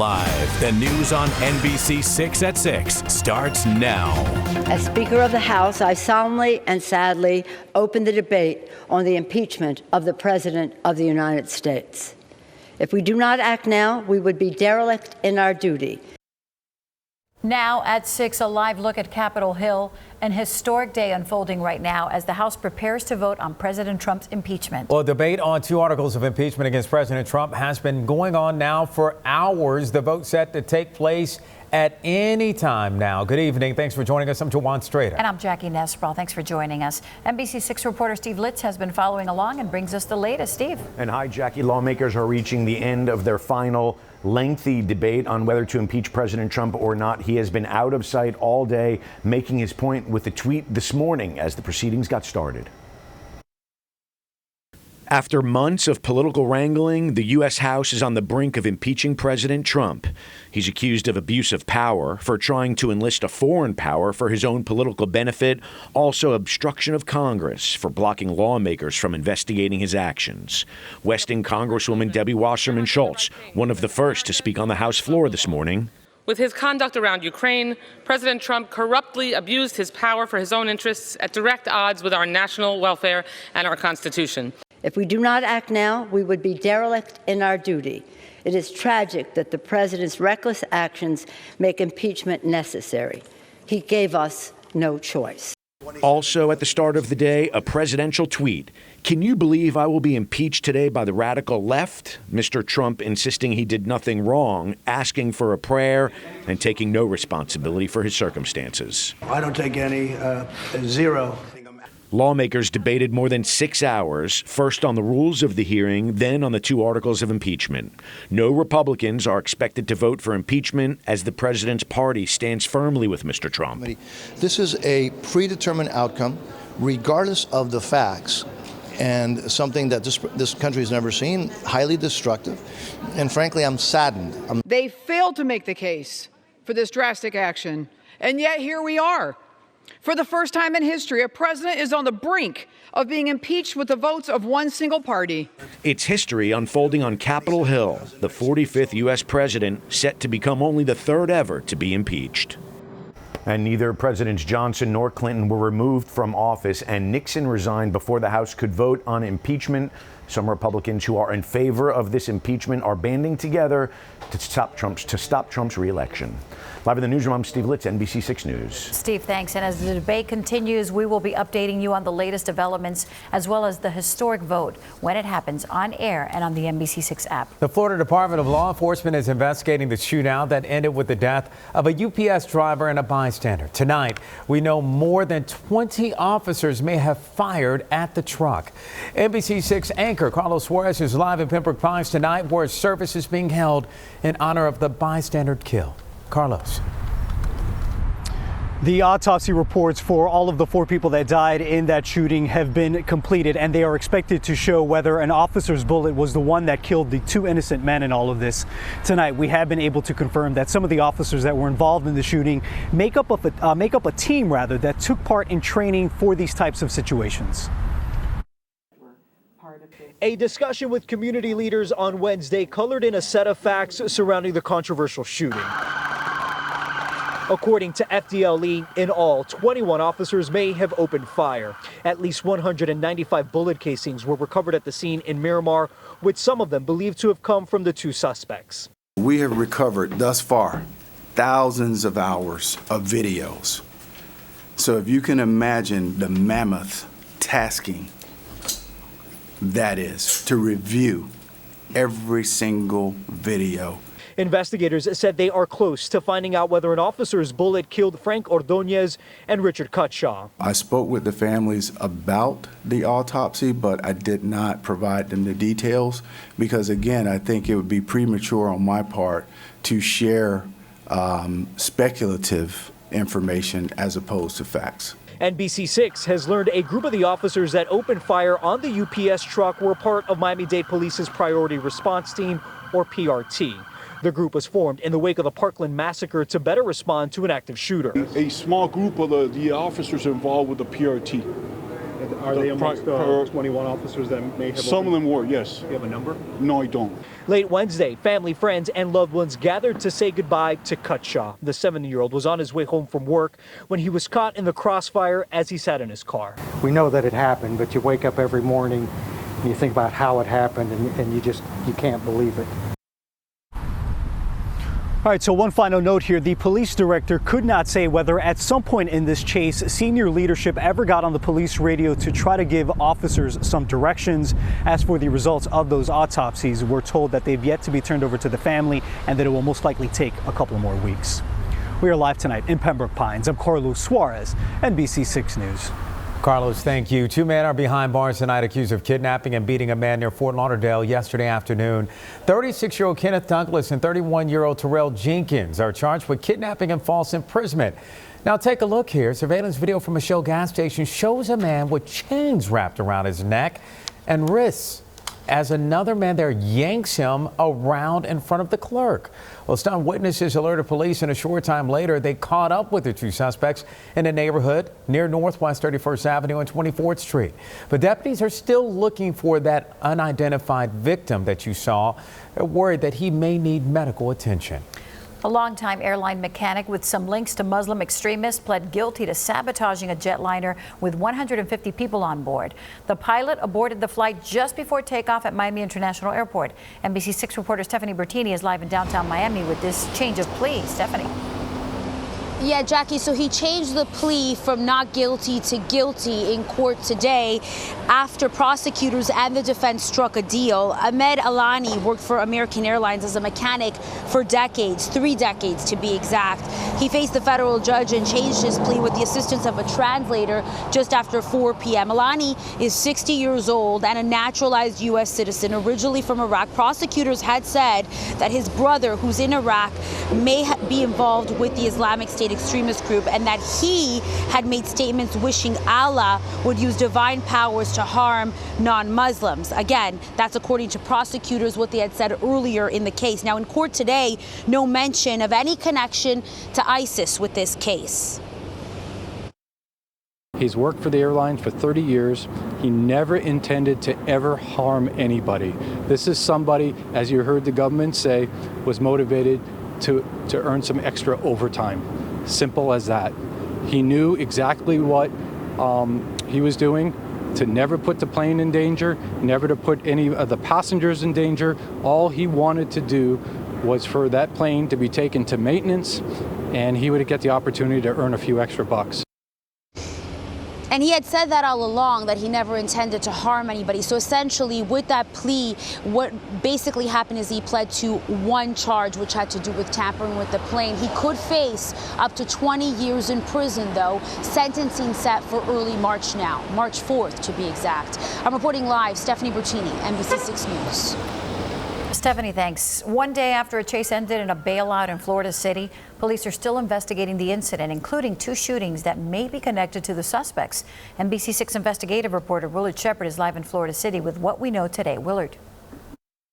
Live, the news on NBC 6 at 6 starts now. As Speaker of the House, I solemnly and sadly open the debate on the impeachment of the President of the United States. If we do not act now, we would be derelict in our duty. Now at 6, a live look at Capitol Hill. An historic day unfolding right now as the House prepares to vote on President Trump's impeachment. Well, debate on 2 articles of impeachment against President Trump has been going on now for hours. The vote set to take place at any time now. Good evening. Thanks for joining us. I'm Jawan Strader. And I'm Jackie Nesbral. Thanks for joining us. NBC 6 reporter Steve Litz has been following along and brings us the latest. Steve. And hi, Jackie. Lawmakers are reaching the end of their final lengthy debate on whether to impeach President Trump or not. He has been out of sight all day, making his point with a tweet this morning as the proceedings got started. After months of political wrangling, the U.S. House is on the brink of impeaching President Trump. He's accused of abuse of power for trying to enlist a foreign power for his own political benefit, also obstruction of Congress for blocking lawmakers from investigating his actions. Weston Congresswoman Debbie Wasserman Schultz, one of the first to speak on the House floor this morning. With his conduct around Ukraine, President Trump corruptly abused his power for his own interests at direct odds with our national welfare and our Constitution. If we do not act now, we would be derelict in our duty. It is tragic that the president's reckless actions make impeachment necessary. He gave us no choice. Also at the start of the day, a presidential tweet. Can you believe I will be impeached today by the radical left? Mr. Trump insisting he did nothing wrong, asking for a prayer, and taking no responsibility for his circumstances. I don't take any, zero. Lawmakers debated more than 6 hours, first on the rules of the hearing, then on the 2 articles of impeachment. No Republicans are expected to vote for impeachment as the president's party stands firmly with Mr. Trump. This is a predetermined outcome, regardless of the facts, and something that this country has never seen, highly destructive. And frankly, I'm saddened. They failed to make the case for this drastic action, and yet here we are. For the first time in history, a president is on the brink of being impeached with the votes of one single party. It's history unfolding on Capitol Hill, the 45th U.S. president set to become only the 3rd ever to be impeached. And neither Presidents Johnson nor Clinton were removed from office, and Nixon resigned before the House could vote on impeachment. Some Republicans who are in favor of this impeachment are banding together to stop Trump's reelection. Live in the newsroom, I'm Steve Litz, NBC 6 News. Steve, thanks. And as the debate continues, we will be updating you on the latest developments, as well as the historic vote when it happens on air and on the NBC 6 app. The Florida Department of Law Enforcement is investigating the shootout that ended with the death of a UPS driver and a bystander. Tonight, we know more than 20 officers may have fired at the truck. NBC 6 anchor Carlos Suarez is live in Pembroke Pines tonight, where a service is being held in honor of the bystander kill. Carlos. The autopsy reports for all of the 4 people that died in that shooting have been completed, and they are expected to show whether an officer's bullet was the one that killed the 2 innocent men in all of this. Tonight, we have been able to confirm that some of the officers that were involved in the shooting make up a team that took part in training for these types of situations. A discussion with community leaders on Wednesday colored in a set of facts surrounding the controversial shooting. According to FDLE, in all, 21 officers may have opened fire. At least 195 bullet casings were recovered at the scene in Miramar, with some of them believed to have come from the 2 suspects. We have recovered thus far thousands of hours of videos. So if you can imagine the mammoth tasking that is to review every single video. Investigators said they are close to finding out whether an officer's bullet killed Frank Ordonez and Richard Cutshaw. I spoke with the families about the autopsy, but I did not provide them the details because, again, I think it would be premature on my part to share speculative information as opposed to facts. NBC 6 has learned a group of the officers that opened fire on the UPS truck were part of Miami-Dade Police's Priority Response Team, or PRT. The group was formed in the wake of the Parkland massacre to better respond to an active shooter. A small group of the officers involved with the PRT. Are they amongst the 21 officers that may have? Some of them were, yes. You have a number? No, I don't. Late Wednesday, family, friends, and loved ones gathered to say goodbye to Cutshaw. The 70-year-old was on his way home from work when he was caught in the crossfire as he sat in his car. We know that it happened, but you wake up every morning and you think about how it happened, and you can't believe it. All right, so one final note here. The police director could not say whether at some point in this chase, senior leadership ever got on the police radio to try to give officers some directions. As for the results of those autopsies, we're told that they've yet to be turned over to the family and that it will most likely take a couple more weeks. We are live tonight in Pembroke Pines. I'm Carlos Suarez, NBC 6 News. Carlos, thank you. 2 men are behind bars tonight accused of kidnapping and beating a man near Fort Lauderdale yesterday afternoon. 36-year-old Kenneth Douglas and 31-year-old Terrell Jenkins are charged with kidnapping and false imprisonment. Now take a look here. Surveillance video from a Shell gas station shows a man with chains wrapped around his neck and wrists as another man there yanks him around in front of the clerk. Well, stunned witnesses alerted police, and a short time later, they caught up with the two suspects in a neighborhood near Northwest 31st Avenue and 24th Street. But deputies are still looking for that unidentified victim that you saw. They're worried that he may need medical attention. A longtime airline mechanic with some links to Muslim extremists pled guilty to sabotaging a jetliner with 150 people on board. The pilot aborted the flight just before takeoff at Miami International Airport. NBC 6 reporter Stephanie Bertini is live in downtown Miami with this change of plea. Stephanie. Yeah, Jackie, so he changed the plea from not guilty to guilty in court today after prosecutors and the defense struck a deal. Ahmed Alani worked for American Airlines as a mechanic for decades, 3 decades to be exact. He faced the federal judge and changed his plea with the assistance of a translator just after 4 p.m. Alani is 60 years old and a naturalized U.S. citizen, originally from Iraq. Prosecutors had said that his brother, who's in Iraq, may be involved with the Islamic State extremist group, and that he had made statements wishing Allah would use divine powers to harm non-Muslims. Again, that's according to prosecutors, what they had said earlier in the case. Now, in court today, no mention of any connection to ISIS with this case. He's worked for the airlines for 30 years. He never intended to ever harm anybody. This is somebody, as you heard the government say, was motivated to earn some extra overtime. Simple as that. He knew exactly what he was doing, to never put the plane in danger, never to put any of the passengers in danger. All he wanted to do was for that plane to be taken to maintenance, and he would get the opportunity to earn a few extra bucks. And he had said that all along, that he never intended to harm anybody. So essentially, with that plea, what basically happened is he pled to one charge, which had to do with tampering with the plane. He could face up to 20 years in prison, though. Sentencing set for early March now, March 4th to be exact. I'm reporting live, Stephanie Bertini, NBC 6 News. Stephanie, thanks. One day after a chase ended in a bailout in Florida City, police are still investigating the incident, including 2 shootings that may be connected to the suspects. NBC 6 investigative reporter Willard Shepard is live in Florida City with what we know today. Willard.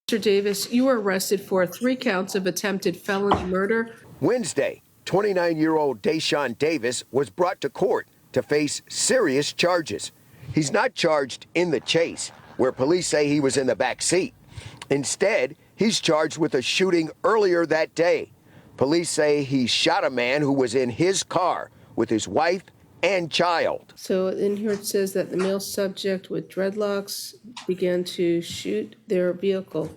Mr. Davis, you were arrested for 3 counts of attempted felony murder. Wednesday, 29-year-old Deshaun Davis was brought to court to face serious charges. He's not charged in the chase, where police say he was in the back seat. Instead, he's charged with a shooting earlier that day. Police say he shot a man who was in his car with his wife and child. So in here it says that the male subject with dreadlocks began to shoot their vehicle.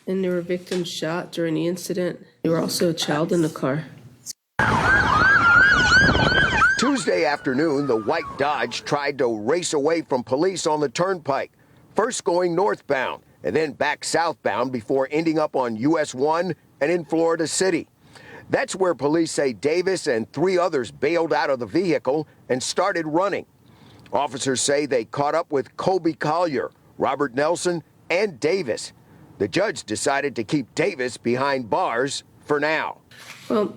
And there were victims shot during the incident. There were also a child in the car. Tuesday afternoon, the white Dodge tried to race away from police on the turnpike, first going northbound and then back southbound before ending up on US 1 and in Florida City. That's where police say Davis and 3 others bailed out of the vehicle and started running. Officers say they caught up with Colby Collier, Robert Nelson, and Davis. The judge decided to keep Davis behind bars for now. Well,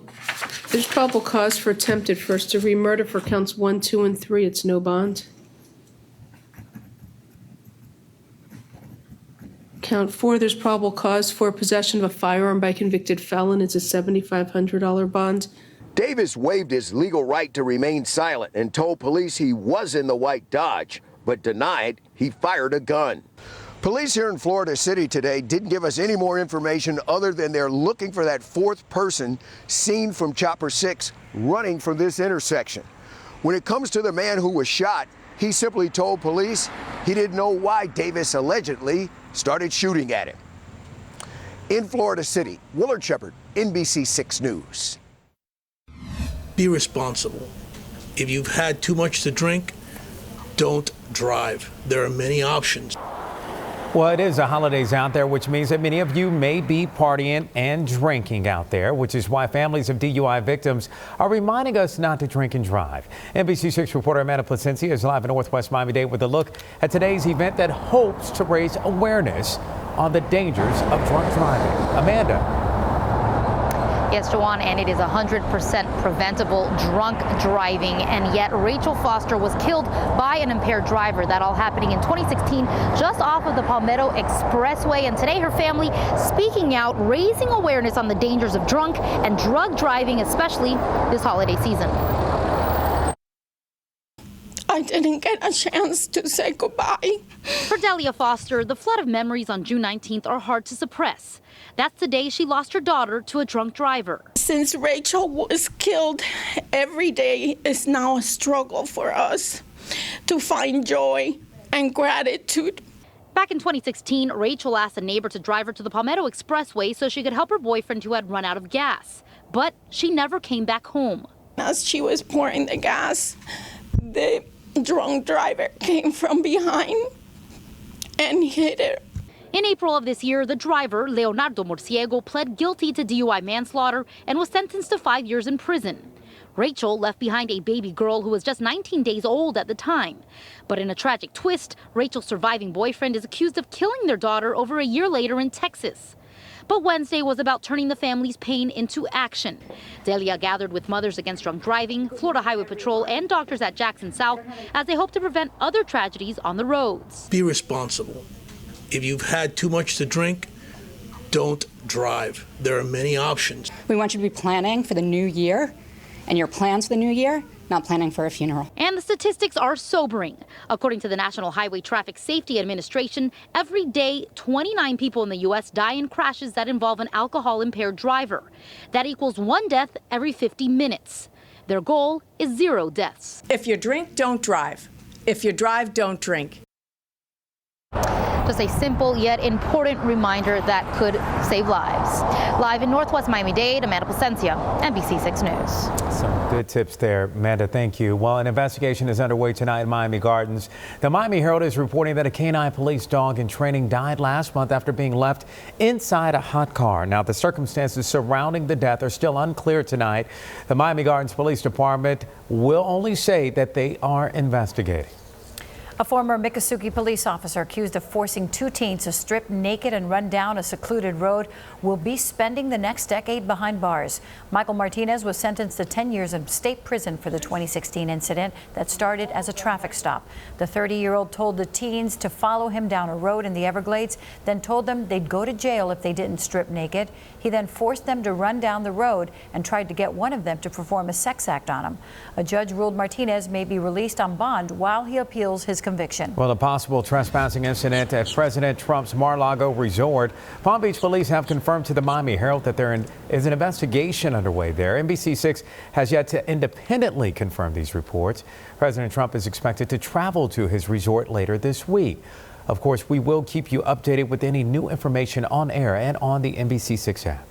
there's probable cause for attempted first-degree murder for counts 1, 2, and 3. It's no bond. Count 4, there's probable cause for possession of a firearm by convicted felon. It's a $7,500 bond. Davis waived his legal right to remain silent and told police he was in the white Dodge, but denied he fired a gun. Police here in Florida City today didn't give us any more information other than they're looking for that fourth person seen from Chopper 6 running from this intersection. When it comes to the man who was shot, he simply told police he didn't know why Davis allegedly started shooting at him. In Florida City, Willard Shepard, NBC 6 News. Be responsible. If you've had too much to drink, don't drive. There are many options. Well, it is the holidays out there, which means that many of you may be partying and drinking out there, which is why families of DUI victims are reminding us not to drink and drive. NBC6 reporter Amanda Placencia is live in Northwest Miami-Dade with a look at today's event that hopes to raise awareness on the dangers of drunk driving. Amanda. Yes, Joanne, and it is 100% preventable drunk driving. And yet Rachel Foster was killed by an impaired driver. That all happening in 2016, just off of the Palmetto Expressway. And today her family speaking out, raising awareness on the dangers of drunk and drug driving, especially this holiday season. I didn't get a chance to say goodbye. For Delia Foster, the flood of memories on June 19th are hard to suppress. That's the day she lost her daughter to a drunk driver. Since Rachel was killed, every day is now a struggle for us to find joy and gratitude. Back in 2016, Rachel asked a neighbor to drive her to the Palmetto Expressway so she could help her boyfriend who had run out of gas. But she never came back home. As she was pouring the gas, the drunk driver came from behind and hit her. In April of this year, the driver, Leonardo Morciego, pled guilty to DUI manslaughter and was sentenced to 5 years in prison. Rachel left behind a baby girl who was just 19 days old at the time. But in a tragic twist, Rachel's surviving boyfriend is accused of killing their daughter over a year later in Texas. But Wednesday was about turning the family's pain into action. Delia gathered with Mothers Against Drunk Driving, Florida Highway Patrol, and doctors at Jackson South as they hope to prevent other tragedies on the roads. Be responsible. If you've had too much to drink, don't drive. There are many options. We want you to be planning for the new year, and your plans for the new year, not planning for a funeral. And the statistics are sobering. According to the National Highway Traffic Safety Administration, every day, 29 people in the U.S. die in crashes that involve an alcohol-impaired driver. That equals 1 death every 50 minutes. Their goal is 0 deaths. If you drink, don't drive. If you drive, don't drink. Just a simple yet important reminder that could save lives. Live in Northwest Miami-Dade, Amanda Placencia, NBC6 News. Some good tips there, Amanda. Thank you. Well, an investigation is underway tonight in Miami Gardens. The Miami Herald is reporting that a canine police dog in training died last month after being left inside a hot car. Now, the circumstances surrounding the death are still unclear tonight. The Miami Gardens Police Department will only say that they are investigating. A former Miccosukee police officer accused of forcing 2 teens to strip naked and run down a secluded road will be spending the next decade behind bars. Michael Martinez was sentenced to 10 years in state prison for the 2016 incident that started as a traffic stop. The 30-year-old told the teens to follow him down a road in the Everglades, then told them they'd go to jail if they didn't strip naked. He then forced them to run down the road and tried to get one of them to perform a sex act on him. A judge ruled Martinez may be released on bond while he appeals his conviction. Well, a possible trespassing incident at President Trump's Mar-a-Lago resort. Palm Beach police have confirmed to the Miami Herald that there is an investigation underway there. NBC6 has yet to independently confirm these reports. President Trump is expected to travel to his resort later this week. Of course, we will keep you updated with any new information on air and on the NBC6 app.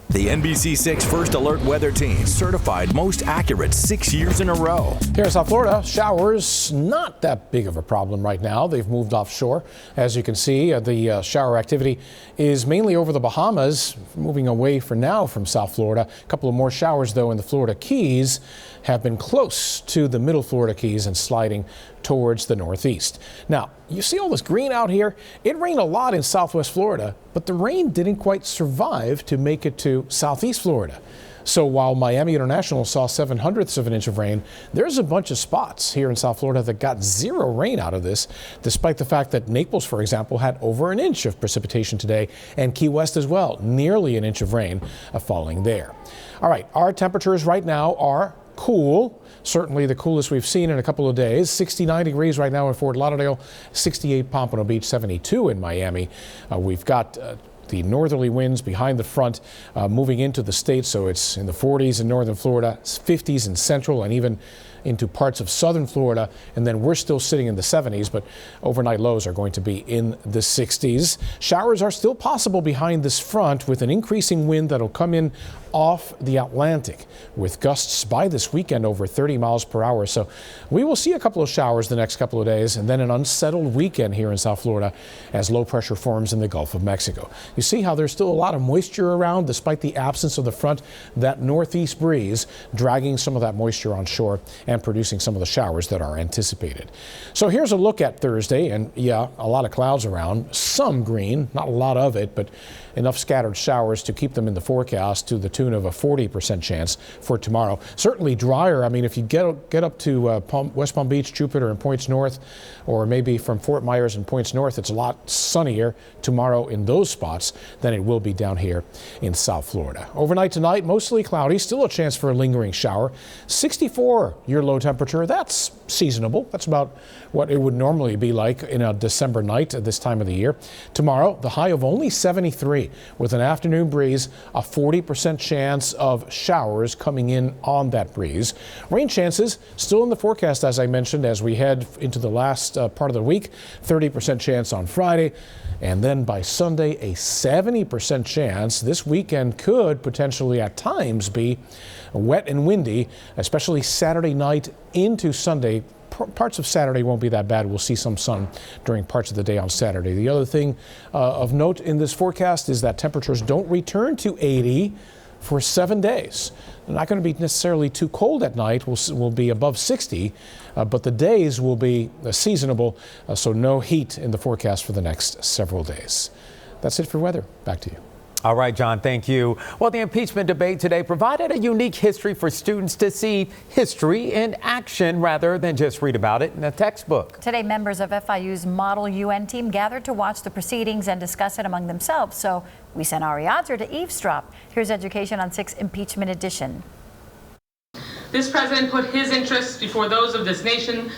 The NBC6 First Alert Weather Team, certified most accurate 6 years in a row. Here in South Florida, showers not that big of a problem right now. They've moved offshore. As you can see, the shower activity is mainly over the Bahamas, moving away for now from South Florida. A couple of more showers, though, in the Florida Keys have been close to the middle Florida Keys and sliding towards the northeast. Now, you see all this green out here? It rained a lot in southwest Florida, but the rain didn't quite survive to make it to southeast Florida. So while Miami International saw 0.07 of an inch of rain, there's a bunch of spots here in South Florida that got zero rain out of this, despite the fact that Naples, for example, had over an inch of precipitation today, and Key West as well, nearly an inch of rain falling there. All right, our temperatures right now are cool. Certainly the coolest we've seen in a couple of days. 69 degrees right now in Fort Lauderdale, 68 Pompano Beach, 72 in Miami. We've got the northerly winds behind the front moving into the state, so it's in the 40s in northern Florida, 50s in central, and even into parts of southern Florida, and then we're still sitting in the 70s, but overnight lows are going to be in the 60s. Showers are still possible behind this front with an increasing wind that'll come in off the Atlantic with gusts by this weekend over 30 miles per hour. So we will see a couple of showers the next couple of days, and then an unsettled weekend here in South Florida as low pressure forms in the Gulf of Mexico. You see how there's still a lot of moisture around despite the absence of the front, that northeast breeze dragging some of that moisture on shore and producing some of the showers that are anticipated. So here's a look at Thursday, and yeah, a lot of clouds around, some green, not a lot of it, but enough scattered showers to keep them in the forecast to the tune of a 40% chance for tomorrow. Certainly drier. I mean, if you get up to West Palm Beach, Jupiter, and points north, or maybe from Fort Myers and points north, it's a lot sunnier tomorrow in those spots than it will be down here in South Florida. Overnight tonight, mostly cloudy, still a chance for a lingering shower. 64 your low temperature. That's seasonable. That's about what it would normally be like in a December night at this time of the year. Tomorrow, the high of only 73 with an afternoon breeze, a 40% chance of showers coming in on that breeze. Rain chances still in the forecast, as I mentioned, as we head into the last part of the week. 30% chance on Friday. And then by Sunday, a 70% chance. This weekend could potentially at times be wet and windy, especially Saturday night into Sunday. Parts of Saturday won't be that bad. We'll see some sun during parts of the day on Saturday. The other thing of note in this forecast is that temperatures don't return to 80 for 7 days. They're not going to be necessarily too cold at night. We'll be above 60, but the days will be seasonable, so no heat in the forecast for the next several days. That's it for weather. Back to you. All right, John, thank you. Well, the impeachment debate today provided a unique history for students to see history in action rather than just read about it in a textbook. Today, members of FIU's Model UN team gathered to watch the proceedings and discuss it among themselves. So we sent Ari Adzer to eavesdrop. Here's Education on 6 Impeachment Edition. This president put his interests before those of this nation.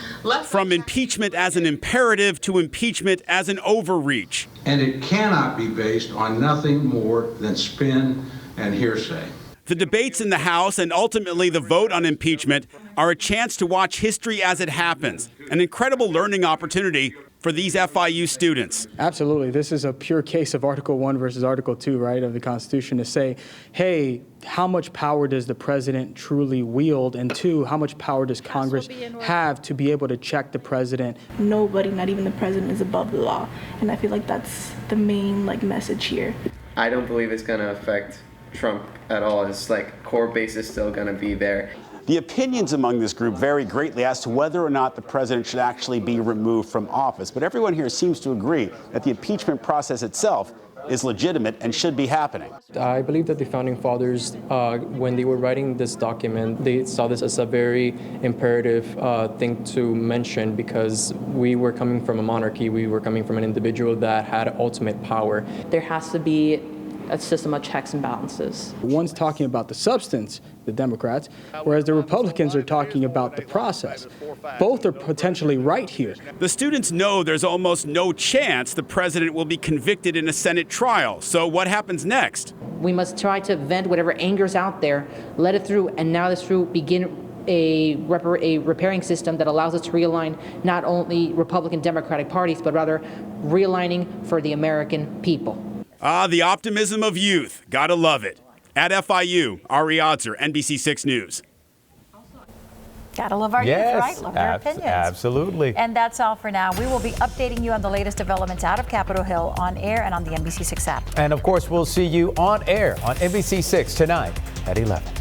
From impeachment as an imperative to impeachment as an overreach. And it cannot be based on nothing more than spin and hearsay. The debates in the House and ultimately the vote on impeachment are a chance to watch history as it happens, an incredible learning opportunity for these FIU students. Absolutely. This is a pure case of Article 1 versus Article 2, right, of the Constitution to say, hey, how much power does the president truly wield? And two, how much power does Congress have to be able to check the president? Nobody, not even the president, is above the law. And I feel like that's the main message here. I don't believe it's going to affect Trump at all. It's core base is still going to be there. The opinions among this group vary greatly as to whether or not the president should actually be removed from office. But everyone here seems to agree that the impeachment process itself is legitimate and should be happening. I believe that the founding fathers, when they were writing this document, they saw this as a very imperative thing to mention because we were coming from a monarchy. We were coming from an individual that had ultimate power. There has to be a system of checks and balances. One's talking about the substance, the Democrats, whereas the Republicans are talking about the process. Both are potentially right here. The students know there's almost no chance the president will be convicted in a Senate trial. So what happens next? We must try to vent whatever anger's out there, let it through, and now this through begin a repairing system that allows us to realign not only Republican Democratic parties, but rather realigning for the American people. The optimism of youth. Gotta love it. At FIU, Ari Adzer, NBC 6 News. Gotta love our youth, right? Love their opinions. Absolutely. And that's all for now. We will be updating you on the latest developments out of Capitol Hill on air and on the NBC 6 app. And of course, we'll see you on air on NBC 6 tonight at 11.